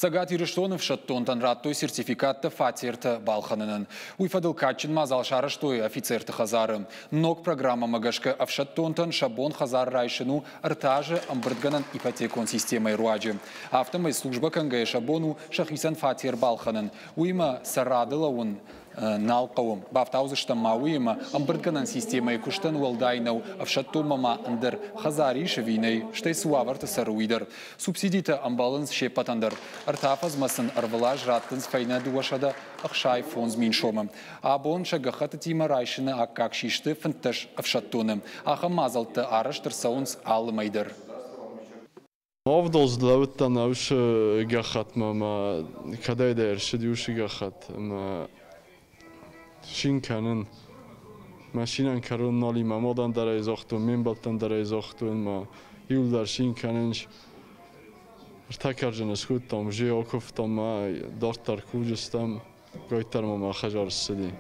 Сагат Юриштонов шаттонтан раттой сертификатты фатирты балханынын. Уйфадыл качын мазал шарыштой офицерты хазары. Ног программа магашка авшаттонтан шабон хазар райшину артажы амбырдганан ипотекон системой руаджи. Автомой служба кангая шабону шахисан фатир балханын. Уйма сарадыла он налқауым. Бафтаузыштан мауима амбырдганан системой куштан уалдайнау авшаттомама андыр хазари шевиней штай суаварты саруидер. Субсидита амбаланс шепатандыр. Артафазмасын арвалаж раттынс файна дуашада ахшай фонз миншомым. Абон шагахата тима райшыны аккак шишты фынтыш авшаттоным. Аха мазалты арыштыр саунс алымайдыр. Avdolz dlautan aus gachat ma kadai der shdiushi gachat ma shinkanen mashinan karun nali ma modan dar ezochtu minbaltan dar ezochtu ma yuldar shinkanen takarjan skutam jeokoftam ma dortar kujustam goitar ma khajar sidi